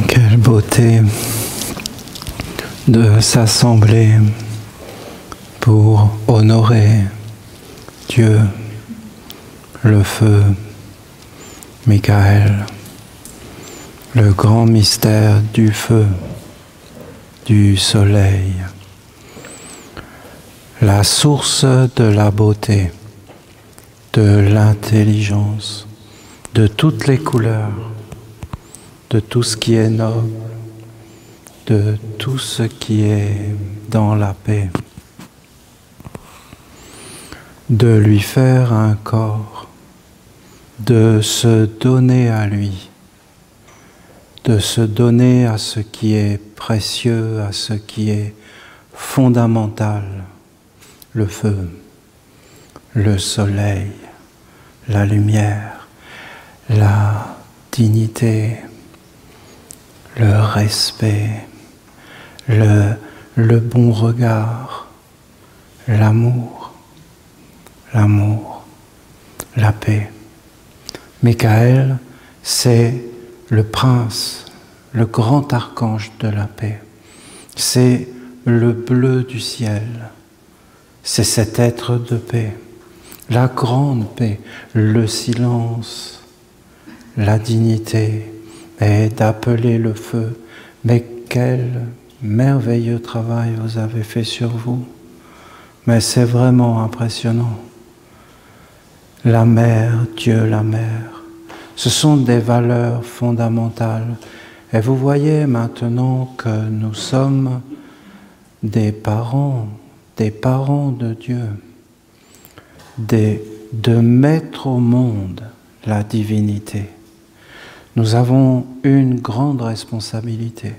Quelle beauté de s'assembler pour honorer Dieu, le feu, Michael, le grand mystère du feu, du soleil, la source de la beauté, de l'intelligence, de toutes les couleurs, de tout ce qui est noble, de tout ce qui est dans la paix, de lui faire un corps, de se donner à lui, de se donner à ce qui est précieux, à ce qui est fondamental, le feu, le soleil, la lumière, la dignité, le respect, le bon regard, l'amour, la paix. Michael, c'est le prince, le grand archange de la paix. C'est le bleu du ciel. C'est cet être de paix, la grande paix, le silence, la dignité, et d'appeler le feu. Mais quel merveilleux travail vous avez fait sur vous. Mais c'est vraiment impressionnant. La mer, Dieu la mer, ce sont des valeurs fondamentales. Et vous voyez maintenant que nous sommes des parents de Dieu, de mettre au monde la divinité. Nous avons une grande responsabilité.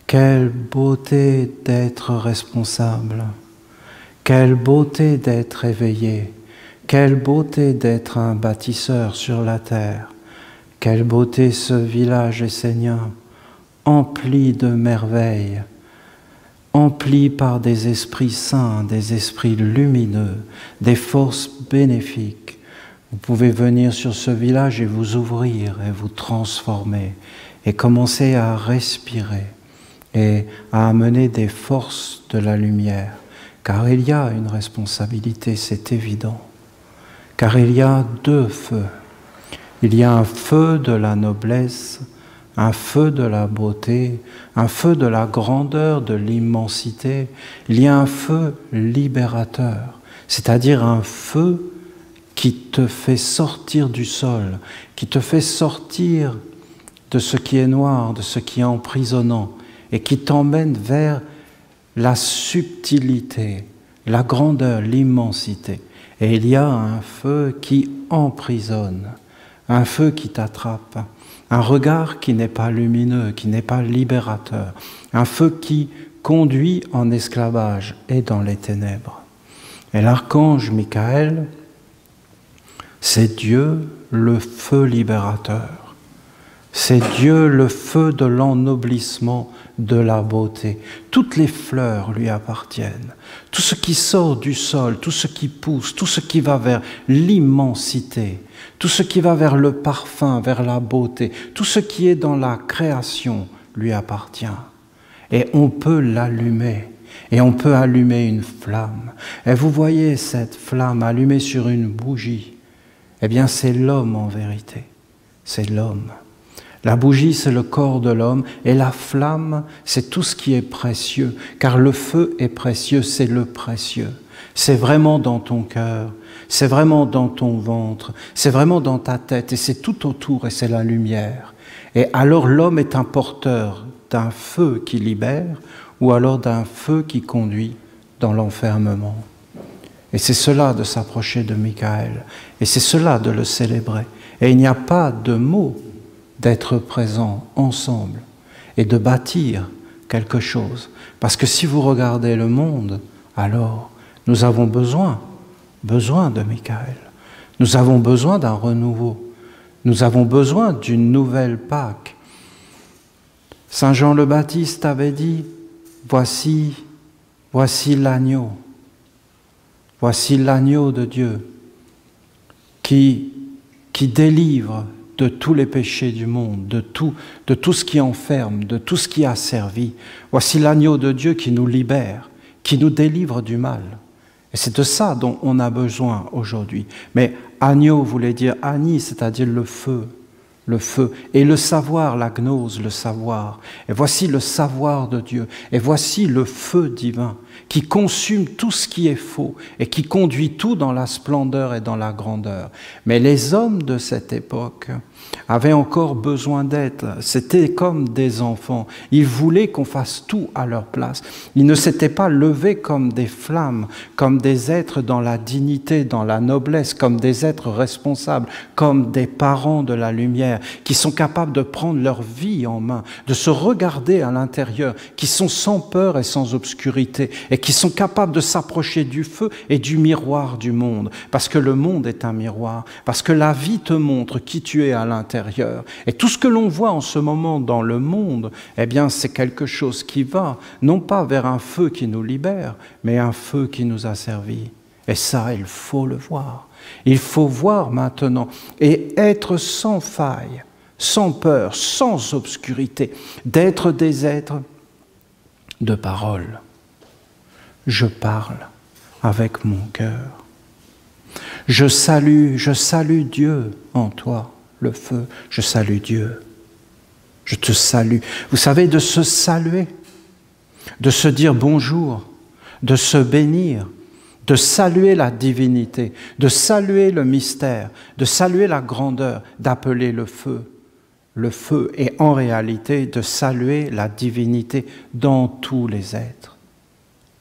Quelle beauté d'être responsable, quelle beauté d'être éveillé, quelle beauté d'être un bâtisseur sur la terre, quelle beauté ce village essénien, empli de merveilles, empli par des esprits saints, des esprits lumineux, des forces bénéfiques. Vous pouvez venir sur ce village et vous ouvrir et vous transformer et commencer à respirer et à amener des forces de la lumière. Car il y a une responsabilité, c'est évident. Car il y a deux feux. Il y a un feu de la noblesse, un feu de la beauté, un feu de la grandeur, de l'immensité. Il y a un feu libérateur, c'est-à-dire un feu qui te fait sortir du sol, qui te fait sortir de ce qui est noir, de ce qui est emprisonnant, et qui t'emmène vers la subtilité, la grandeur, l'immensité. Et il y a un feu qui emprisonne, un feu qui t'attrape, un regard qui n'est pas lumineux, qui n'est pas libérateur, un feu qui conduit en esclavage et dans les ténèbres. Et l'archange Michael, c'est Dieu le feu libérateur. C'est Dieu le feu de l'ennoblissement, de la beauté. Toutes les fleurs lui appartiennent. Tout ce qui sort du sol, tout ce qui pousse, tout ce qui va vers l'immensité, tout ce qui va vers le parfum, vers la beauté, tout ce qui est dans la création lui appartient. Et on peut l'allumer. Et on peut allumer une flamme. Et vous voyez cette flamme allumée sur une bougie. Eh bien, c'est l'homme en vérité. C'est l'homme. La bougie, c'est le corps de l'homme, et la flamme, c'est tout ce qui est précieux, car le feu est précieux, c'est le précieux. C'est vraiment dans ton cœur, c'est vraiment dans ton ventre, c'est vraiment dans ta tête, et c'est tout autour, et c'est la lumière. Et alors l'homme est un porteur d'un feu qui libère, ou alors d'un feu qui conduit dans l'enfermement. Et c'est cela de s'approcher de Michael, et c'est cela de le célébrer. Et il n'y a pas de mots d'être présents ensemble et de bâtir quelque chose. Parce que si vous regardez le monde, alors nous avons besoin de Michael. Nous avons besoin d'un renouveau. Nous avons besoin d'une nouvelle Pâque. Saint Jean le Baptiste avait dit, voici l'agneau de Dieu qui délivre de tous les péchés du monde, de tout ce qui enferme, de tout ce qui a servi. Voici l'agneau de Dieu qui nous libère, qui nous délivre du mal. Et c'est de ça dont on a besoin aujourd'hui. Mais agneau voulait dire ani, c'est-à-dire le feu. Et le savoir, la gnose, le savoir. Et voici le savoir de Dieu. Et voici le feu divin qui consume tout ce qui est faux et qui conduit tout dans la splendeur et dans la grandeur. Mais les hommes de cette époque avaient encore besoin d'être. C'était comme des enfants. Ils voulaient qu'on fasse tout à leur place. Ils ne s'étaient pas levés comme des flammes, comme des êtres dans la dignité, dans la noblesse, comme des êtres responsables, comme des parents de la lumière, qui sont capables de prendre leur vie en main, de se regarder à l'intérieur, qui sont sans peur et sans obscurité, et qui sont capables de s'approcher du feu et du miroir du monde, parce que le monde est un miroir, parce que la vie te montre qui tu es à l'intérieur. Et tout ce que l'on voit en ce moment dans le monde, eh bien c'est quelque chose qui va, non pas vers un feu qui nous libère, mais un feu qui nous a servi. Et ça, il faut le voir. Il faut voir maintenant et être sans faille, sans peur, sans obscurité, d'être des êtres de parole. Je parle avec mon cœur. Je salue Dieu en toi, le feu. Je salue Dieu. Je te salue. Vous savez, de se saluer, de se dire bonjour, de se bénir, de saluer la divinité, de saluer le mystère, de saluer la grandeur, d'appeler le feu. Le feu est en réalité de saluer la divinité dans tous les êtres.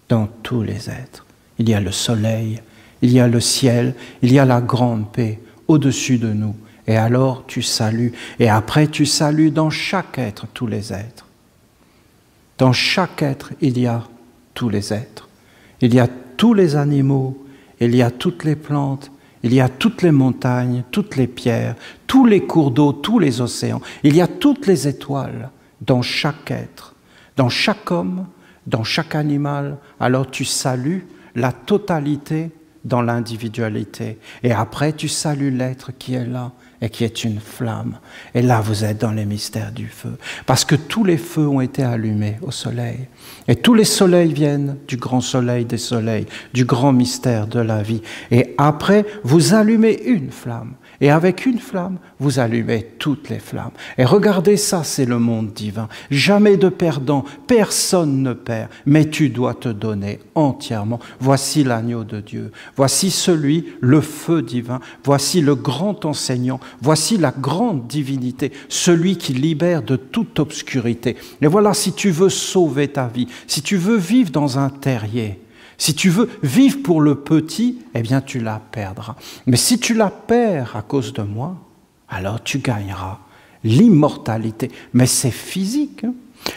Dans tous les êtres. Il y a le soleil, il y a le ciel, il y a la grande paix au-dessus de nous. Et alors tu salues, et après tu salues dans chaque être tous les êtres. Dans chaque être, il y a tous les êtres. Il y a tous les animaux, il y a toutes les plantes, il y a toutes les montagnes, toutes les pierres, tous les cours d'eau, tous les océans. Il y a toutes les étoiles dans chaque être, dans chaque homme, dans chaque animal. Alors tu salues la totalité dans l'individualité. Et après, tu salues l'être qui est là et qui est une flamme. Et là, vous êtes dans les mystères du feu. Parce que tous les feux ont été allumés au soleil. Et tous les soleils viennent du grand soleil des soleils, du grand mystère de la vie. Et après, vous allumez une flamme. Et avec une flamme, vous allumez toutes les flammes. Et regardez ça, c'est le monde divin. Jamais de perdant, personne ne perd, mais tu dois te donner entièrement. Voici l'agneau de Dieu. Voici celui, le feu divin. Voici le grand enseignant. Voici la grande divinité, celui qui libère de toute obscurité. Et voilà, si tu veux sauver ta vie, si tu veux vivre dans un terrier, si tu veux vivre pour le petit, eh bien tu la perdras. Mais si tu la perds à cause de moi, alors tu gagneras l'immortalité. Mais c'est physique, hein.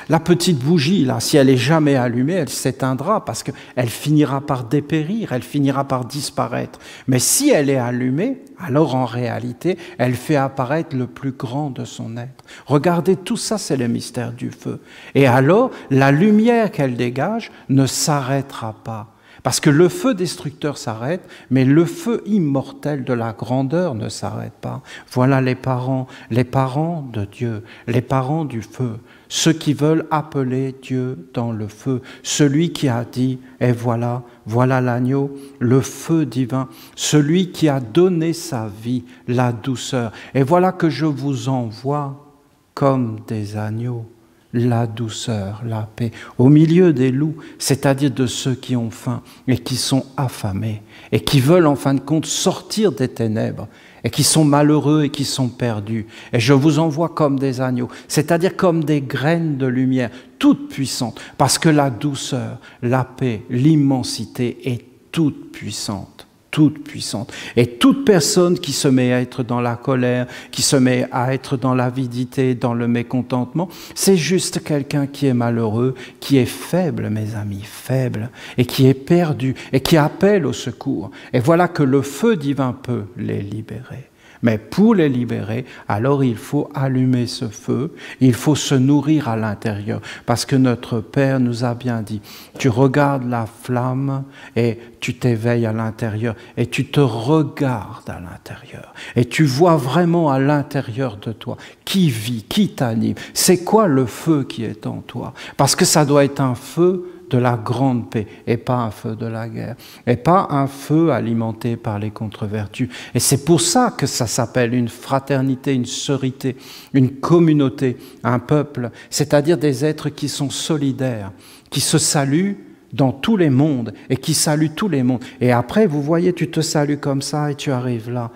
La petite bougie, là, si elle n'est jamais allumée, elle s'éteindra parce qu'elle finira par dépérir, elle finira par disparaître. Mais si elle est allumée, alors en réalité, elle fait apparaître le plus grand de son être. Regardez, tout ça, c'est le mystère du feu. Et alors, la lumière qu'elle dégage ne s'arrêtera pas. Parce que le feu destructeur s'arrête, mais le feu immortel de la grandeur ne s'arrête pas. Voilà les parents de Dieu, les parents du feu, ceux qui veulent appeler Dieu dans le feu, celui qui a dit, et voilà l'agneau, le feu divin, celui qui a donné sa vie, la douceur. Et voilà que je vous envoie comme des agneaux. La douceur, la paix, au milieu des loups, c'est-à-dire de ceux qui ont faim et qui sont affamés et qui veulent en fin de compte sortir des ténèbres et qui sont malheureux et qui sont perdus. Et je vous envoie comme des agneaux, c'est-à-dire comme des graines de lumière, toutes puissantes, parce que la douceur, la paix, l'immensité est toute puissante. Toute puissante. Et toute personne qui se met à être dans la colère, qui se met à être dans l'avidité, dans le mécontentement, c'est juste quelqu'un qui est malheureux, qui est faible, mes amis, faible, et qui est perdu, et qui appelle au secours. Et voilà que le feu divin peut les libérer. Mais pour les libérer, alors il faut allumer ce feu, il faut se nourrir à l'intérieur. Parce que notre Père nous a bien dit, tu regardes la flamme et tu t'éveilles à l'intérieur et tu te regardes à l'intérieur. Et tu vois vraiment à l'intérieur de toi qui vit, qui t'anime. C'est quoi le feu qui est en toi? Parce que ça doit être un feu de la grande paix et pas un feu de la guerre et pas un feu alimenté par les contre-vertus. Et c'est pour ça que ça s'appelle une fraternité, une sœurité, une communauté, un peuple, c'est-à-dire des êtres qui sont solidaires, qui se saluent dans tous les mondes et qui saluent tous les mondes. Et après, vous voyez, tu te salues comme ça et tu arrives là.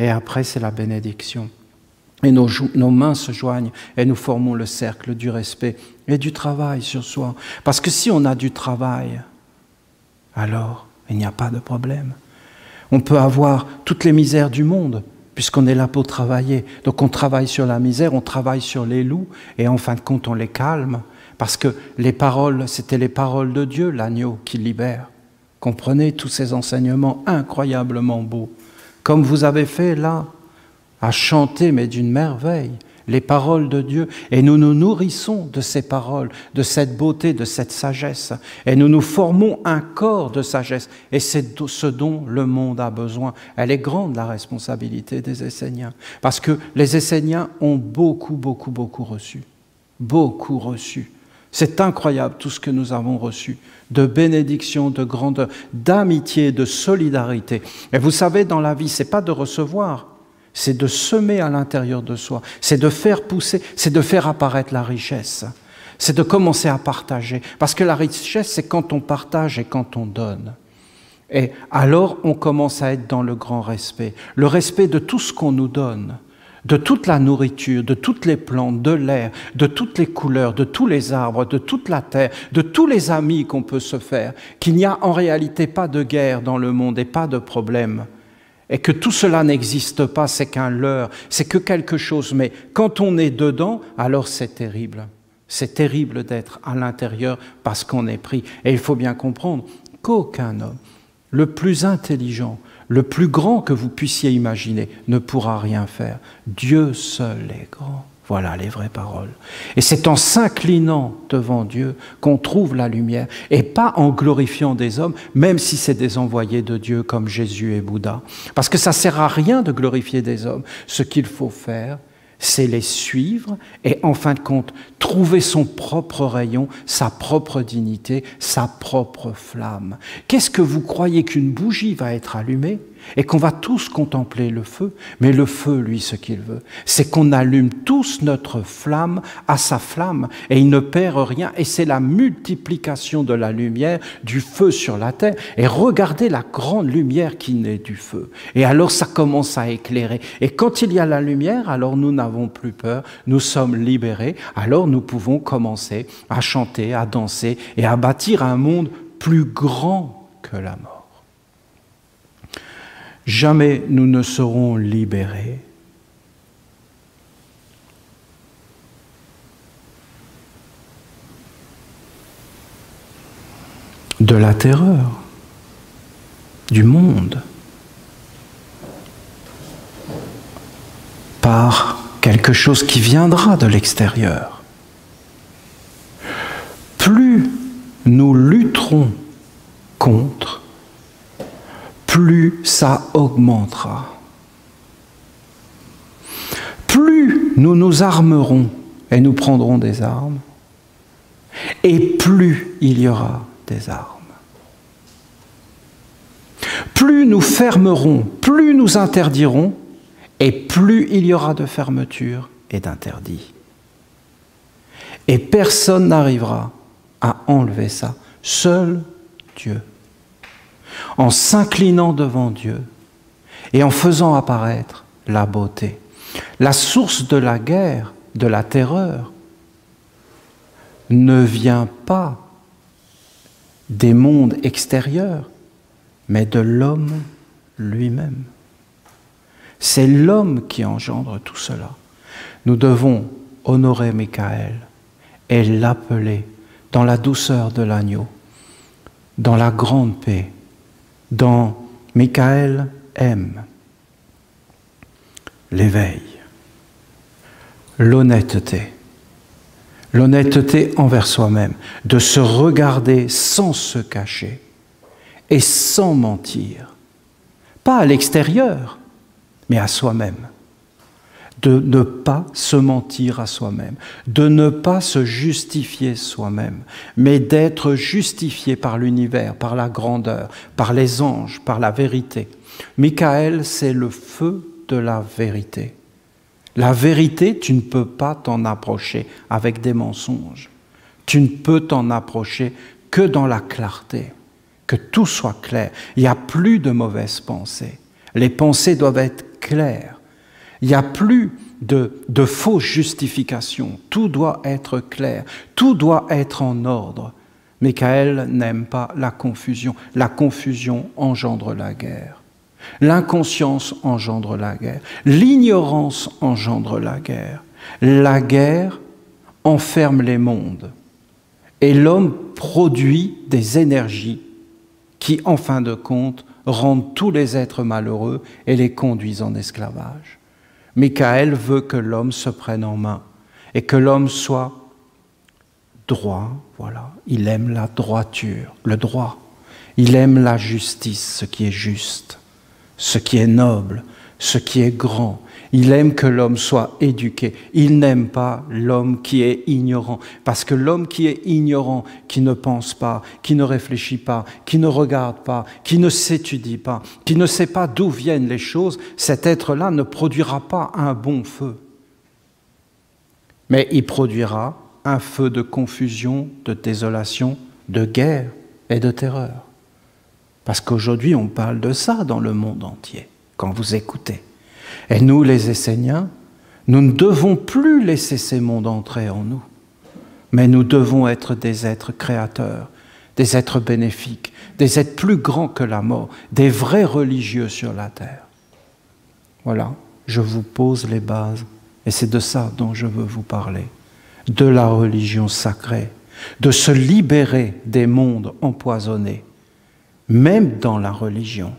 Et après, c'est la bénédiction. Et nos mains se joignent et nous formons le cercle du respect et du travail sur soi. Parce que si on a du travail, alors il n'y a pas de problème. On peut avoir toutes les misères du monde, puisqu'on est là pour travailler. Donc on travaille sur la misère, on travaille sur les loups, et en fin de compte on les calme. Parce que les paroles, c'était les paroles de Dieu, l'agneau qui libère. Comprenez tous ces enseignements incroyablement beaux. Comme vous avez fait là, à chanter, mais d'une merveille, les paroles de Dieu. Et nous nous nourrissons de ces paroles, de cette beauté, de cette sagesse. Et nous nous formons un corps de sagesse. Et c'est ce dont le monde a besoin. Elle est grande, la responsabilité des Esséniens. Parce que les Esséniens ont beaucoup reçu. Beaucoup reçu. C'est incroyable tout ce que nous avons reçu. De bénédiction, de grandeur, d'amitié, de solidarité. Et vous savez, dans la vie, ce n'est pas de recevoir. C'est de semer à l'intérieur de soi, c'est de faire pousser, c'est de faire apparaître la richesse, c'est de commencer à partager. Parce que la richesse, c'est quand on partage et quand on donne. Et alors, on commence à être dans le grand respect. Le respect de tout ce qu'on nous donne, de toute la nourriture, de toutes les plantes, de l'air, de toutes les couleurs, de tous les arbres, de toute la terre, de tous les amis qu'on peut se faire, qu'il n'y a en réalité pas de guerre dans le monde et pas de problème. Et que tout cela n'existe pas, c'est qu'un leurre, c'est que quelque chose. Mais quand on est dedans, alors c'est terrible. C'est terrible d'être à l'intérieur parce qu'on est pris. Et il faut bien comprendre qu'aucun homme, le plus intelligent, le plus grand que vous puissiez imaginer, ne pourra rien faire. Dieu seul est grand. Voilà les vraies paroles. Et c'est en s'inclinant devant Dieu qu'on trouve la lumière, et pas en glorifiant des hommes, même si c'est des envoyés de Dieu comme Jésus et Bouddha. Parce que ça ne sert à rien de glorifier des hommes. Ce qu'il faut faire, c'est les suivre et en fin de compte, trouver son propre rayon, sa propre dignité, sa propre flamme. Qu'est-ce que vous croyez qu'une bougie va être allumée et qu'on va tous contempler le feu? Mais le feu, lui, ce qu'il veut, c'est qu'on allume tous notre flamme à sa flamme et il ne perd rien. Et c'est la multiplication de la lumière, du feu sur la terre. Et regardez la grande lumière qui naît du feu. Et alors ça commence à éclairer. Et quand il y a la lumière, alors nous n'avons plus peur, nous sommes libérés. Alors nous pouvons commencer à chanter, à danser et à bâtir un monde plus grand que la mort. Jamais nous ne serons libérés de la terreur du monde par quelque chose qui viendra de l'extérieur. Plus nous lutterons contre, plus ça augmentera. Plus nous nous armerons et nous prendrons des armes, et plus il y aura des armes. Plus nous fermerons, plus nous interdirons, et plus il y aura de fermetures et d'interdits. Et personne n'arrivera à enlever ça. Seul Dieu. En s'inclinant devant Dieu et en faisant apparaître la beauté. La source de la guerre, de la terreur, ne vient pas des mondes extérieurs, mais de l'homme lui-même. C'est l'homme qui engendre tout cela. Nous devons honorer Michael et l'appeler dans la douceur de l'agneau, dans la grande paix, dans Michael aime. l'éveil, l'honnêteté. L'honnêteté envers soi-même, de se regarder sans se cacher et sans mentir. Pas à l'extérieur, mais à soi-même. De ne pas se mentir à soi-même, de ne pas se justifier soi-même, mais d'être justifié par l'univers, par la grandeur, par les anges, par la vérité. Michael, c'est le feu de la vérité. La vérité, tu ne peux pas t'en approcher avec des mensonges. Tu ne peux t'en approcher que dans la clarté, que tout soit clair. Il n'y a plus de mauvaises pensées. Les pensées doivent être claires. Il n'y a plus de fausses justifications. Tout doit être clair. Tout doit être en ordre. Michael n'aime pas la confusion. La confusion engendre la guerre. L'inconscience engendre la guerre. L'ignorance engendre la guerre. La guerre enferme les mondes. Et l'homme produit des énergies qui, en fin de compte, rendent tous les êtres malheureux et les conduisent en esclavage. Michael veut que l'homme se prenne en main et que l'homme soit droit. Voilà. Il aime la droiture, le droit. Il aime la justice, ce qui est juste, ce qui est noble, ce qui est grand. Il aime que l'homme soit éduqué. Il n'aime pas l'homme qui est ignorant. Parce que l'homme qui est ignorant, qui ne pense pas, qui ne réfléchit pas, qui ne regarde pas, qui ne s'étudie pas, qui ne sait pas d'où viennent les choses, cet être-là ne produira pas un bon feu. Mais il produira un feu de confusion, de désolation, de guerre et de terreur. Parce qu'aujourd'hui, on parle de ça dans le monde entier, quand vous écoutez. Et nous, les Esséniens, nous ne devons plus laisser ces mondes entrer en nous, mais nous devons être des êtres créateurs, des êtres bénéfiques, des êtres plus grands que la mort, des vrais religieux sur la terre. Voilà, je vous pose les bases, et c'est de ça dont je veux vous parler, de la religion sacrée, de se libérer des mondes empoisonnés, même dans la religion,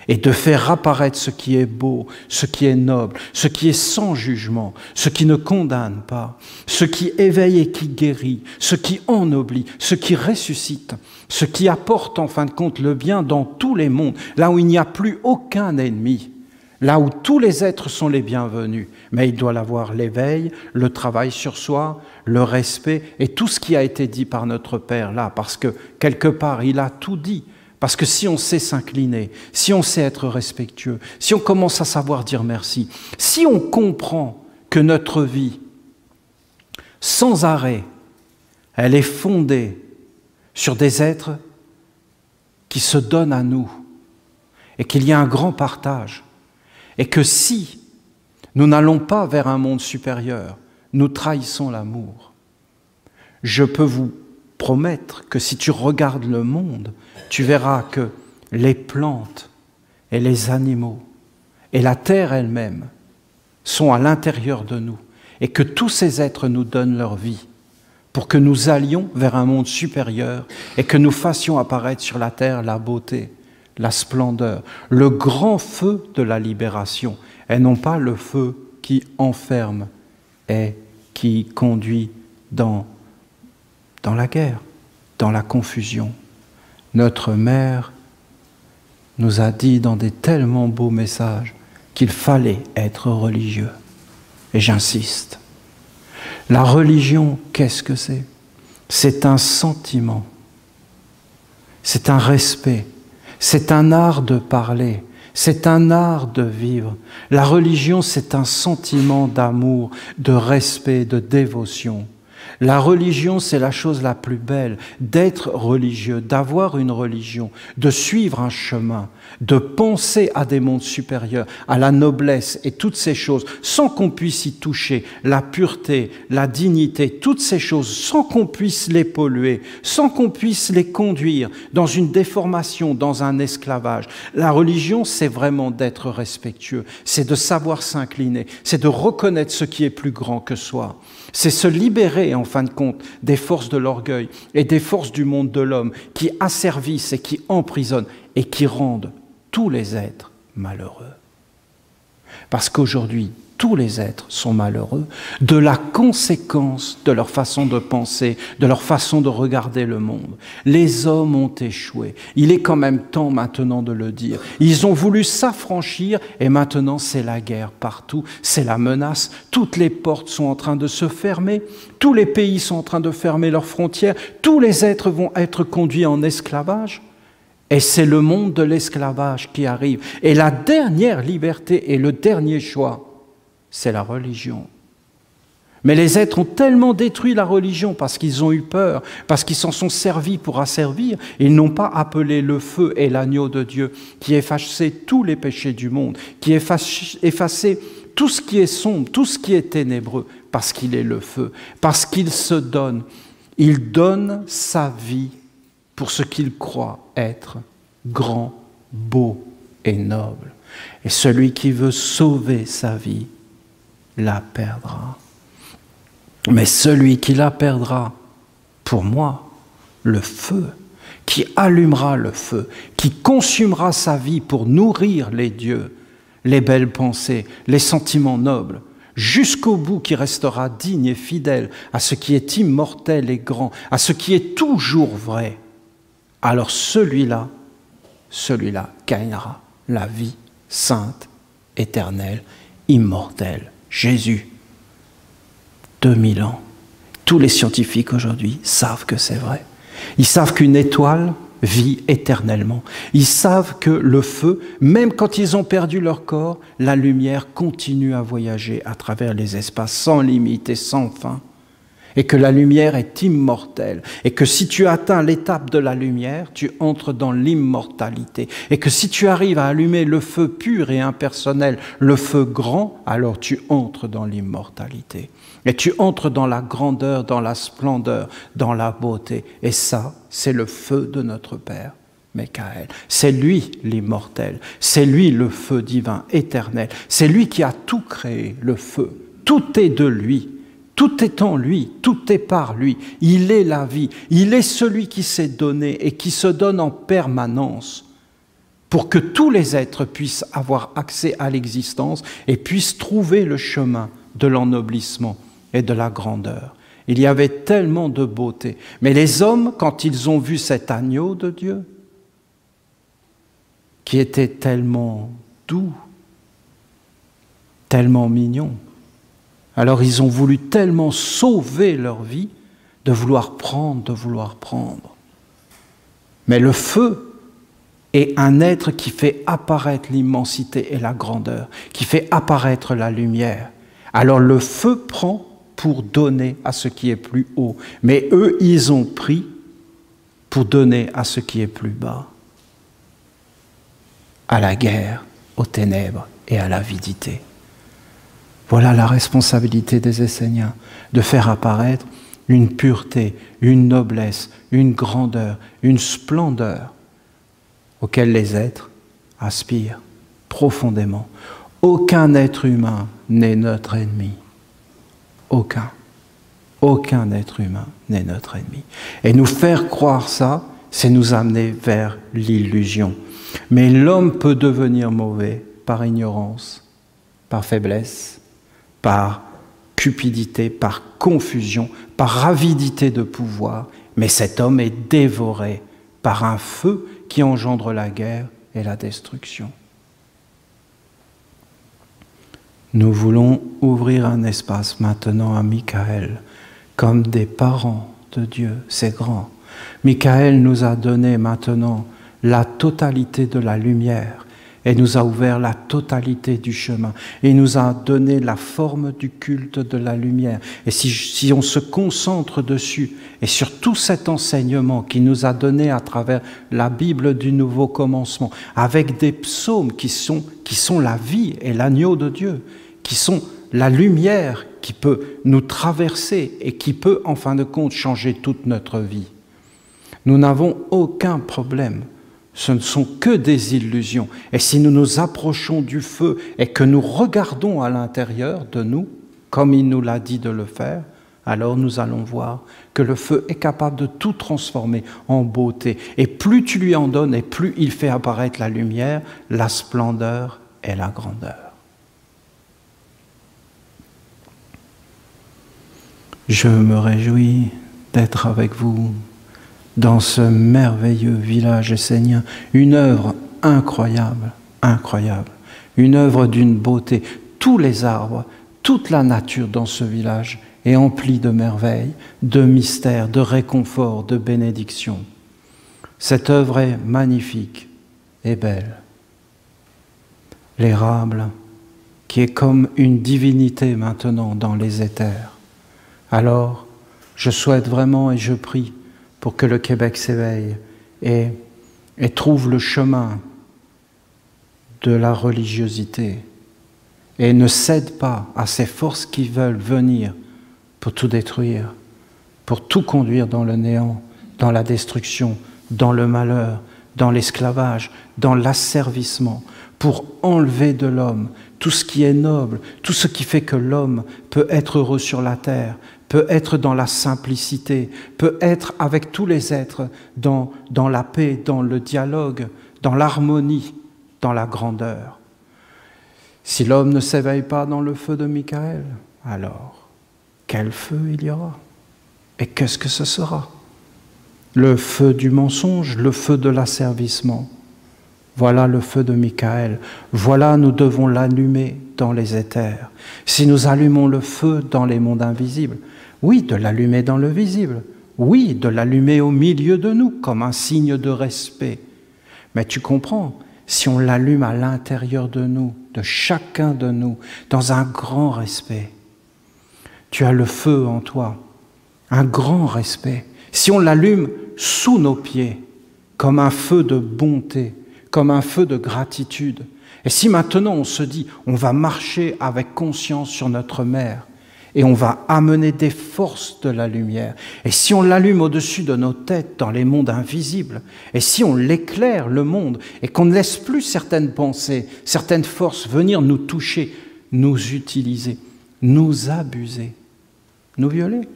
et de faire apparaître ce qui est beau, ce qui est noble, ce qui est sans jugement, ce qui ne condamne pas, ce qui éveille et qui guérit, ce qui ennoblit, ce qui ressuscite, ce qui apporte en fin de compte le bien dans tous les mondes, là où il n'y a plus aucun ennemi, là où tous les êtres sont les bienvenus. Mais il doit avoir l'éveil, le travail sur soi, le respect et tout ce qui a été dit par notre Père là, parce que quelque part il a tout dit. Parce que si on sait s'incliner, si on sait être respectueux, si on commence à savoir dire merci, si on comprend que notre vie, sans arrêt, elle est fondée sur des êtres qui se donnent à nous et qu'il y a un grand partage et que si nous n'allons pas vers un monde supérieur, nous trahissons l'amour. Je peux vous promettre que si tu regardes le monde, tu verras que les plantes et les animaux et la terre elle-même sont à l'intérieur de nous et que tous ces êtres nous donnent leur vie pour que nous allions vers un monde supérieur et que nous fassions apparaître sur la terre la beauté, la splendeur, le grand feu de la libération et non pas le feu qui enferme et qui conduit dans la guerre, dans la confusion. Notre mère nous a dit dans des tellement beaux messages qu'il fallait être religieux. Et j'insiste. La religion, qu'est-ce que c'est? C'est un sentiment, c'est un respect, c'est un art de parler, c'est un art de vivre. La religion, c'est un sentiment d'amour, de respect, de dévotion. La religion, c'est la chose la plus belle, d'être religieux, d'avoir une religion, de suivre un chemin, de penser à des mondes supérieurs, à la noblesse et toutes ces choses, sans qu'on puisse y toucher, la pureté, la dignité, toutes ces choses, sans qu'on puisse les polluer, sans qu'on puisse les conduire dans une déformation, dans un esclavage. La religion, c'est vraiment d'être respectueux, c'est de savoir s'incliner, c'est de reconnaître ce qui est plus grand que soi. C'est se libérer, en fin de compte, des forces de l'orgueil et des forces du monde de l'homme qui asservissent et qui emprisonnent et qui rendent tous les êtres malheureux. Parce qu'aujourd'hui, tous les êtres sont malheureux de la conséquence de leur façon de penser, de leur façon de regarder le monde. Les hommes ont échoué. Il est quand même temps maintenant de le dire. Ils ont voulu s'affranchir et maintenant c'est la guerre partout, c'est la menace. Toutes les portes sont en train de se fermer, tous les pays sont en train de fermer leurs frontières, tous les êtres vont être conduits en esclavage. Et c'est le monde de l'esclavage qui arrive. Et la dernière liberté et le dernier choix, c'est la religion. Mais les êtres ont tellement détruit la religion parce qu'ils ont eu peur, parce qu'ils s'en sont servis pour asservir, ils n'ont pas appelé le feu et l'agneau de Dieu qui effaçait tous les péchés du monde, qui effaçait tout ce qui est sombre, tout ce qui est ténébreux, parce qu'il est le feu, parce qu'il se donne. Il donne sa vie pour ce qu'il croit être grand, beau et noble. Et celui qui veut sauver sa vie la perdra. Mais celui qui la perdra, pour moi, le feu, qui allumera le feu, qui consumera sa vie pour nourrir les dieux, les belles pensées, les sentiments nobles, jusqu'au bout qui restera digne et fidèle à ce qui est immortel et grand, à ce qui est toujours vrai, alors celui-là gagnera la vie sainte, éternelle, immortelle. Jésus, 2000 ans. Tous les scientifiques aujourd'hui savent que c'est vrai. Ils savent qu'une étoile vit éternellement. Ils savent que le feu, même quand ils ont perdu leur corps, la lumière continue à voyager à travers les espaces sans limite et sans fin. Et que la lumière est immortelle, et que si tu atteins l'étape de la lumière, tu entres dans l'immortalité, et que si tu arrives à allumer le feu pur et impersonnel, le feu grand, alors tu entres dans l'immortalité. Et tu entres dans la grandeur, dans la splendeur, dans la beauté. Et ça, c'est le feu de notre Père, Michael. C'est lui l'immortel, c'est lui le feu divin, éternel. C'est lui qui a tout créé, le feu. Tout est de lui. Tout est en lui, tout est par lui. Il est la vie. Il est celui qui s'est donné et qui se donne en permanence pour que tous les êtres puissent avoir accès à l'existence et puissent trouver le chemin de l'ennoblissement et de la grandeur. Il y avait tellement de beauté. Mais les hommes, quand ils ont vu cet agneau de Dieu, qui était tellement doux, tellement mignon, alors ils ont voulu tellement sauver leur vie de vouloir prendre. Mais le feu est un être qui fait apparaître l'immensité et la grandeur, qui fait apparaître la lumière. Alors le feu prend pour donner à ce qui est plus haut. Mais eux, ils ont pris pour donner à ce qui est plus bas. À la guerre, aux ténèbres et à l'avidité. Voilà la responsabilité des Esséniens, de faire apparaître une pureté, une noblesse, une grandeur, une splendeur auxquelles les êtres aspirent profondément. Aucun être humain n'est notre ennemi. Aucun. Aucun être humain n'est notre ennemi. Et nous faire croire ça, c'est nous amener vers l'illusion. Mais l'homme peut devenir mauvais par ignorance, par faiblesse, par cupidité, par confusion, par avidité de pouvoir, mais cet homme est dévoré par un feu qui engendre la guerre et la destruction. Nous voulons ouvrir un espace maintenant à Michael, comme des parents de Dieu, c'est grand. Michael nous a donné maintenant la totalité de la lumière, et nous a ouvert la totalité du chemin. Et nous a donné la forme du culte de la lumière. Et si on se concentre dessus, et sur tout cet enseignement qu'il nous a donné à travers la Bible du Nouveau Commencement, avec des psaumes qui sont la vie et l'agneau de Dieu, qui sont la lumière qui peut nous traverser et qui peut, en fin de compte, changer toute notre vie. Nous n'avons aucun problème. Ce ne sont que des illusions. Et si nous nous approchons du feu et que nous regardons à l'intérieur de nous, comme il nous l'a dit de le faire, alors nous allons voir que le feu est capable de tout transformer en beauté. Et plus tu lui en donnes, et plus il fait apparaître la lumière, la splendeur et la grandeur. Je me réjouis d'être avec vous dans ce merveilleux village essénien. Une œuvre incroyable, incroyable. Une œuvre d'une beauté. Tous les arbres, toute la nature dans ce village est emplie de merveilles, de mystères, de réconfort, de bénédictions. Cette œuvre est magnifique et belle. L'érable, qui est comme une divinité maintenant dans les éthers. Alors, je souhaite vraiment et je prie pour que le Québec s'éveille et trouve le chemin de la religiosité et ne cède pas à ces forces qui veulent venir pour tout détruire, pour tout conduire dans le néant, dans la destruction, dans le malheur, dans l'esclavage, dans l'asservissement, pour enlever de l'homme tout ce qui est noble, tout ce qui fait que l'homme peut être heureux sur la terre, peut être dans la simplicité, peut être avec tous les êtres dans la paix, dans le dialogue, dans l'harmonie, dans la grandeur. Si l'homme ne s'éveille pas dans le feu de Michael, alors quel feu il y aura? Et qu'est-ce que ce sera? Le feu du mensonge, le feu de l'asservissement. Voilà le feu de Michael. Voilà, nous devons l'allumer dans les éthers. Si nous allumons le feu dans les mondes invisibles, oui, de l'allumer dans le visible. Oui, de l'allumer au milieu de nous, comme un signe de respect. Mais tu comprends, si on l'allume à l'intérieur de nous, de chacun de nous, dans un grand respect, tu as le feu en toi, un grand respect. Si on l'allume sous nos pieds, comme un feu de bonté, comme un feu de gratitude, et si maintenant on se dit, on va marcher avec conscience sur notre mer, et on va amener des forces de la lumière, et si on l'allume au-dessus de nos têtes dans les mondes invisibles, et si on l'éclaire le monde, et qu'on ne laisse plus certaines pensées, certaines forces venir nous toucher, nous utiliser, nous abuser, nous violer.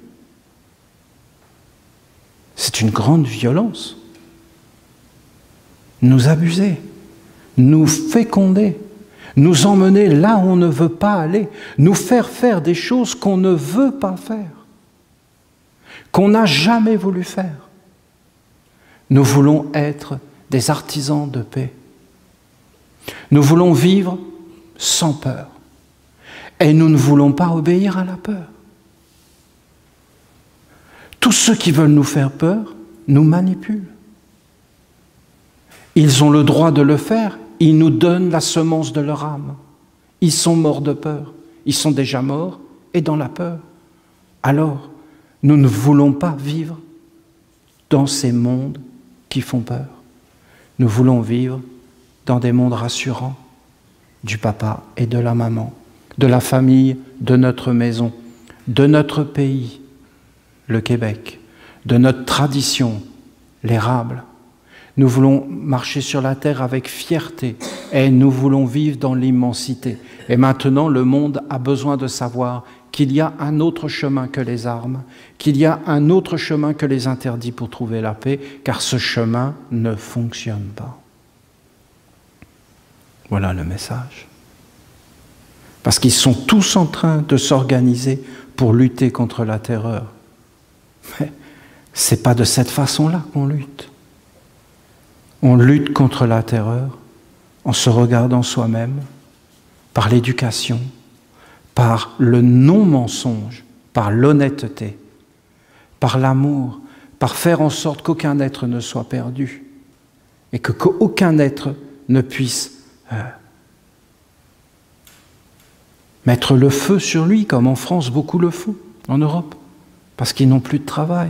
C'est une grande violence. Nous abuser, nous féconder, nous emmener là où on ne veut pas aller, nous faire faire des choses qu'on ne veut pas faire, qu'on n'a jamais voulu faire. Nous voulons être des artisans de paix. Nous voulons vivre sans peur. Et nous ne voulons pas obéir à la peur. Tous ceux qui veulent nous faire peur nous manipulent. Ils ont le droit de le faire, ils nous donnent la semence de leur âme. Ils sont morts de peur, ils sont déjà morts et dans la peur. Alors, nous ne voulons pas vivre dans ces mondes qui font peur. Nous voulons vivre dans des mondes rassurants du papa et de la maman, de la famille, de notre maison, de notre pays, le Québec, de notre tradition, l'érable. Nous voulons marcher sur la terre avec fierté et nous voulons vivre dans l'immensité. Et maintenant, le monde a besoin de savoir qu'il y a un autre chemin que les armes, qu'il y a un autre chemin que les interdits pour trouver la paix, car ce chemin ne fonctionne pas. Voilà le message. Parce qu'ils sont tous en train de s'organiser pour lutter contre la terreur. Mais ce n'est pas de cette façon-là qu'on lutte. On lutte contre la terreur en se regardant soi-même, par l'éducation, par le non-mensonge, par l'honnêteté, par l'amour, par faire en sorte qu'aucun être ne soit perdu et qu'aucun être ne puisse mettre le feu sur lui, comme en France beaucoup le font, en Europe, parce qu'ils n'ont plus de travail,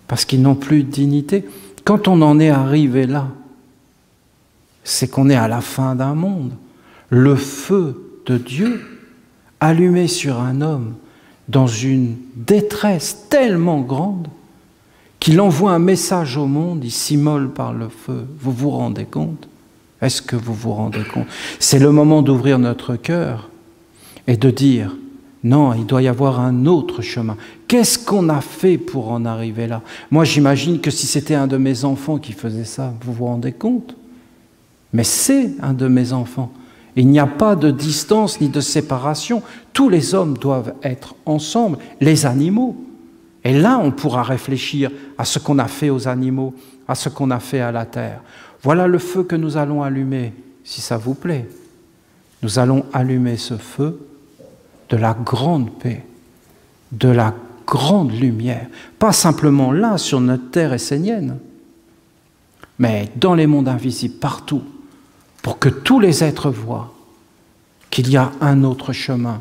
parce qu'ils n'ont plus de dignité. Quand on en est arrivé là, c'est qu'on est à la fin d'un monde. Le feu de Dieu allumé sur un homme dans une détresse tellement grande qu'il envoie un message au monde, il s'immole par le feu. Vous vous rendez compte? Est-ce que vous vous rendez compte? C'est le moment d'ouvrir notre cœur et de dire non, il doit y avoir un autre chemin. Qu'est-ce qu'on a fait pour en arriver là? Moi, j'imagine que si c'était un de mes enfants qui faisait ça, vous vous rendez compte? Mais c'est un de mes enfants. Il n'y a pas de distance ni de séparation. Tous les hommes doivent être ensemble. Les animaux Et là, on pourra réfléchir à ce qu'on a fait aux animaux, à ce qu'on a fait à la terre. Voilà le feu que nous allons allumer, si ça vous plaît. Nous allons allumer ce feu de la grande paix, de la grande lumière, pas simplement là, sur notre terre essénienne, mais dans les mondes invisibles, partout, pour que tous les êtres voient qu'il y a un autre chemin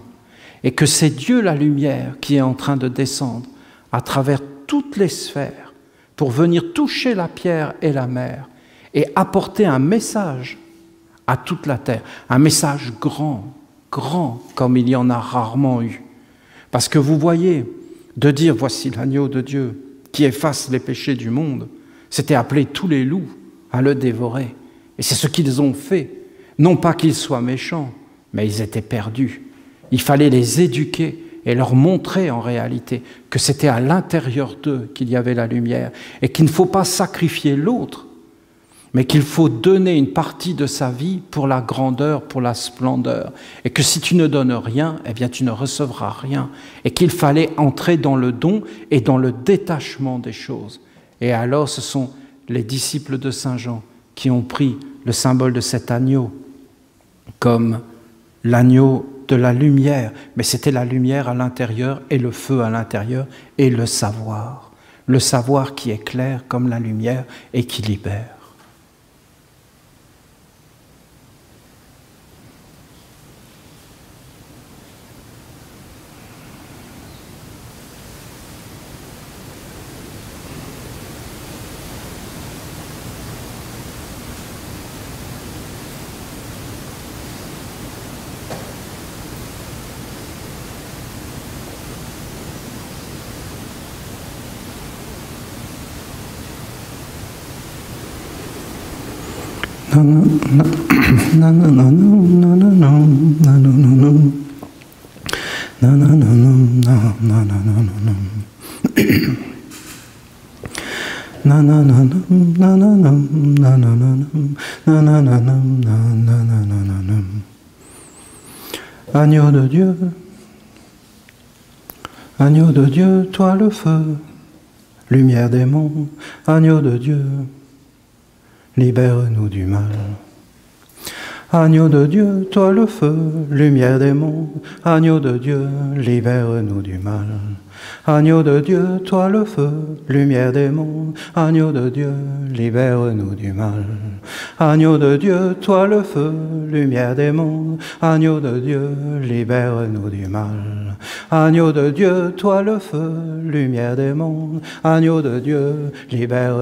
et que c'est Dieu la lumière qui est en train de descendre à travers toutes les sphères pour venir toucher la pierre et la mer et apporter un message à toute la terre, un message grand, grand comme il y en a rarement eu. Parce que vous voyez, de dire « voici l'agneau de Dieu qui efface les péchés du monde », c'était appeler tous les loups à le dévorer. Et c'est ce qu'ils ont fait. Non pas qu'ils soient méchants, mais ils étaient perdus. Il fallait les éduquer et leur montrer en réalité que c'était à l'intérieur d'eux qu'il y avait la lumière et qu'il ne faut pas sacrifier l'autre, mais qu'il faut donner une partie de sa vie pour la grandeur, pour la splendeur. Et que si tu ne donnes rien, eh bien tu ne recevras rien. Et qu'il fallait entrer dans le don et dans le détachement des choses. Et alors ce sont les disciples de Saint Jean qui ont pris le symbole de cet agneau comme l'agneau de la lumière. Mais c'était la lumière à l'intérieur et le feu à l'intérieur et le savoir. Le savoir qui est clair comme la lumière et qui libère. Agneau de Dieu, toi le feu, lumière des mondes, agneau de Dieu, libère-nous du mal. Agneau de Dieu, toi le feu, lumière des mondes, agneau de Dieu, libère-nous du mal. Agneau de Dieu, toi le feu, lumière des mondes, agneau de Dieu, libère-nous du mal. Agneau de Dieu, toi le feu, lumière des mondes, agneau de Dieu, libère-nous du mal. Agneau de Dieu, toi le feu, lumière des mondes, agneau de Dieu,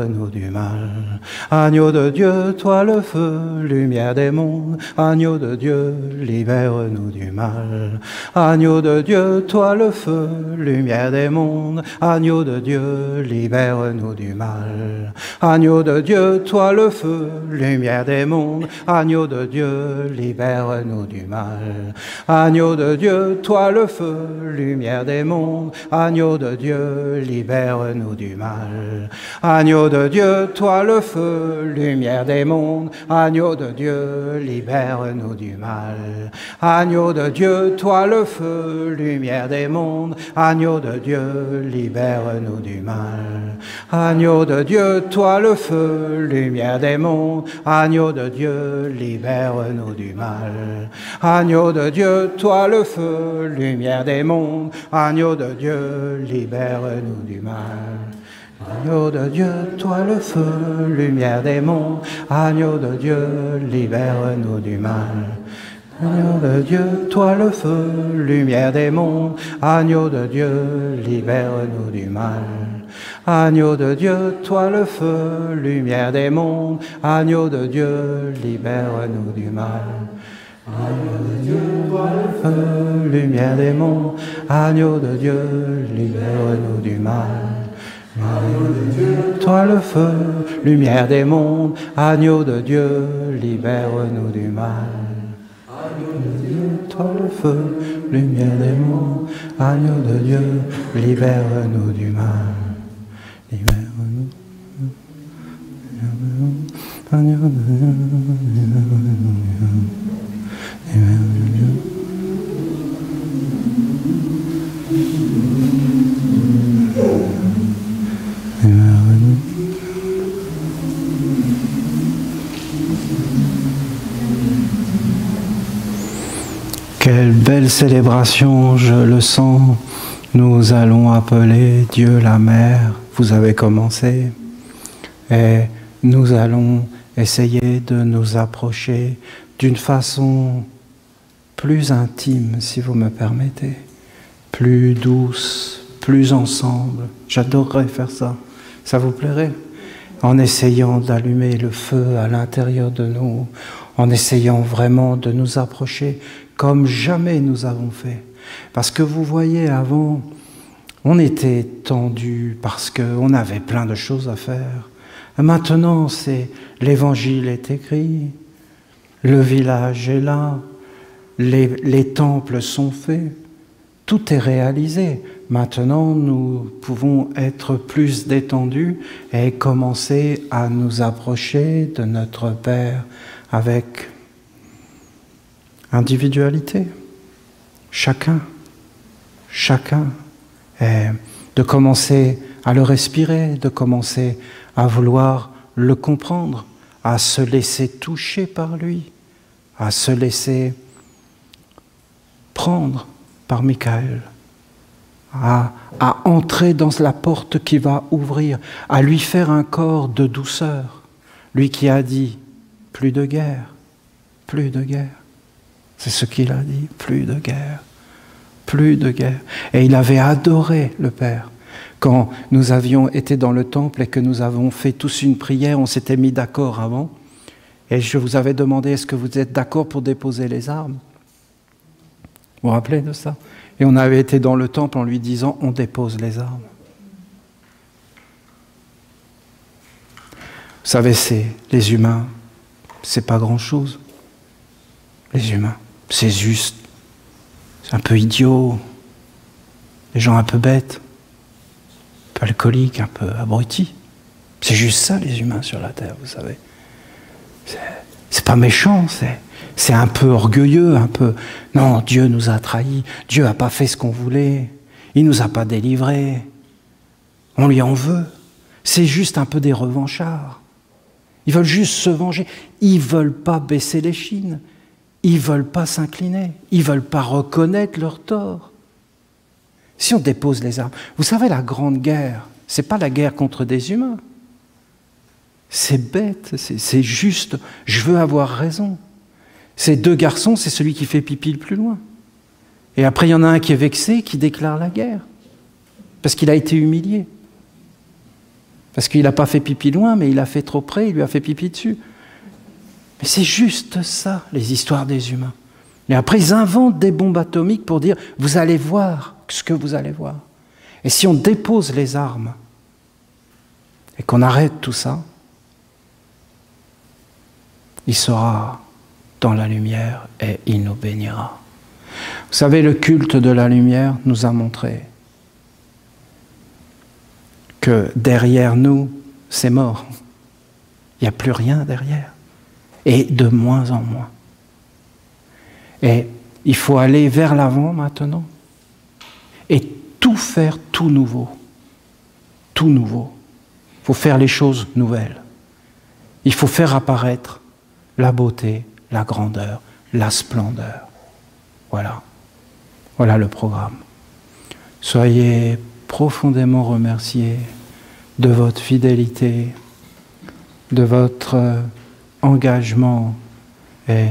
libère-nous du mal. Agneau de Dieu, toi le feu, lumière des mondes, agneau de Dieu, libère-nous du mal. Agneau de Dieu, toi le feu, lumière des mondes, agneau de Dieu, libère-nous du mal. Agneau de Dieu, toi le feu, lumière des mondes, agneau de Dieu, libère-nous du mal. Agneau de Dieu, toi le feu, lumière des mondes, agneau de Dieu, libère-nous du mal. Agneau de Dieu, toi le feu, lumière des mondes, agneau de Dieu, libère-nous du mal. Agneau de Dieu, toi le feu, lumière des mondes, agneau de Dieu, libère-nous du mal. Agneau de Dieu, toi le feu, lumière des mondes, agneau de Dieu, libère-nous du mal. Agneau de Dieu, toi le feu, lumière des mondes, agneau de Dieu, libère-nous du mal. Agneau de Dieu, toi le feu, lumière des mondes, agneau de Dieu, libère-nous du mal. Agneau de Dieu, toi le feu, lumière des mondes, agneau de Dieu, libère-nous du mal. Agneau de Dieu, toi le feu, lumière des mondes, agneau de Dieu, libère-nous du mal. Agneau de Dieu, toi le feu, lumière des mondes, agneau de Dieu, libère-nous du mal. Agneau de Dieu, toi le feu, lumière des mondes, agneau de Dieu, libère-nous du mal. Agneau de Dieu, toi le feu, lumière des mondes, agneau de Dieu, libère-nous du mal. Libère-nous, agneau de Dieu, libère-nous. belle célébration, je le sens. Nous allons appeler Dieu la Mère. Vous avez commencé. Et nous allons essayer de nous approcher d'une façon plus intime, si vous me permettez, plus douce, plus ensemble. J'adorerais faire ça. Ça vous plairait? En essayant d'allumer le feu à l'intérieur de nous, en essayant vraiment de nous approcher comme jamais nous avons fait. Parce que vous voyez, avant, on était tendu parce qu'on avait plein de choses à faire. Maintenant, l'évangile est écrit, le village est là, les temples sont faits, tout est réalisé. Maintenant, nous pouvons être plus détendus et commencer à nous approcher de notre Père avec individualité. Chacun, et de commencer à le respirer, de commencer à vouloir le comprendre, à se laisser toucher par lui, à se laisser prendre par Michael, à entrer dans la porte qui va ouvrir, à lui faire un corps de douceur. Lui qui a dit, plus de guerre, plus de guerre. C'est ce qu'il a dit, plus de guerre, plus de guerre. Et il avait adoré le Père. Quand nous avions été dans le temple et que nous avons fait tous une prière, on s'était mis d'accord avant. Et je vous avais demandé, est-ce que vous êtes d'accord pour déposer les armes? Vous vous rappelez de ça? Et on avait été dans le temple en lui disant, on dépose les armes. Vous savez, les humains, c'est pas grand-chose. Les humains, c'est juste, c'est un peu idiot, des gens un peu bêtes, un peu alcooliques, un peu abrutis. C'est juste ça, les humains sur la terre, vous savez. C'est pas méchant, c'est un peu orgueilleux, un peu... Non, Dieu nous a trahis, Dieu n'a pas fait ce qu'on voulait, il nous a pas délivrés, on lui en veut. C'est juste un peu des revanchards. Ils veulent juste se venger, ils veulent pas baisser l'échine, ils veulent pas s'incliner, ils veulent pas reconnaître leur tort. Si on dépose les armes, vous savez, la grande guerre, c'est pas la guerre contre des humains. C'est bête, c'est juste, je veux avoir raison. Ces deux garçons, c'est celui qui fait pipi le plus loin. Et après, il y en a un qui est vexé, qui déclare la guerre. Parce qu'il a été humilié. Parce qu'il n'a pas fait pipi loin, mais il a fait trop près, il lui a fait pipi dessus. Mais c'est juste ça, les histoires des humains. Et après, ils inventent des bombes atomiques pour dire, vous allez voir ce que vous allez voir. Et si on dépose les armes, et qu'on arrête tout ça, il sera dans la lumière et il nous bénira. Vous savez, le culte de la lumière nous a montré que derrière nous, c'est mort. Il n'y a plus rien derrière. Et de moins en moins. Et il faut aller vers l'avant maintenant et tout faire tout nouveau. Tout nouveau. Il faut faire les choses nouvelles. Il faut faire apparaître la beauté, la grandeur, la splendeur. Voilà. Voilà le programme. Soyez profondément remerciés de votre fidélité, de votre engagement. Et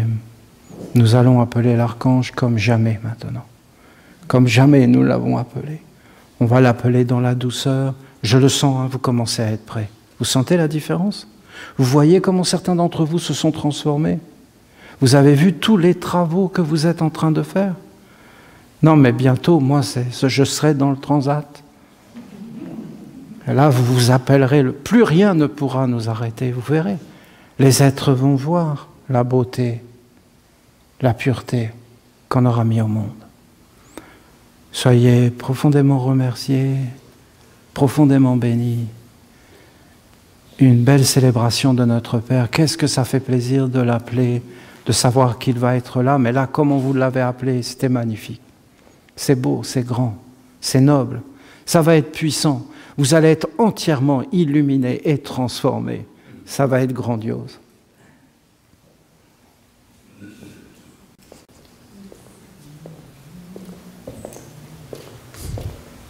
nous allons appeler l'archange comme jamais maintenant. Comme jamais nous l'avons appelé. On va l'appeler dans la douceur. Je le sens, hein, vous commencez à être prêts. Vous sentez la différence? Vous voyez comment certains d'entre vous se sont transformés? Vous avez vu tous les travaux que vous êtes en train de faire? Non, mais bientôt, moi, je serai dans le transat. Et là, vous vous appellerez, plus rien ne pourra nous arrêter, vous verrez. Les êtres vont voir la beauté, la pureté qu'on aura mis au monde. Soyez profondément remerciés, profondément bénis. Une belle célébration de notre Père. Qu'est-ce que ça fait plaisir de l'appeler, de savoir qu'il va être là. Mais là, comme on vous l'avait appelé, c'était magnifique. C'est beau, c'est grand, c'est noble. Ça va être puissant. Vous allez être entièrement illuminés et transformés. Ça va être grandiose.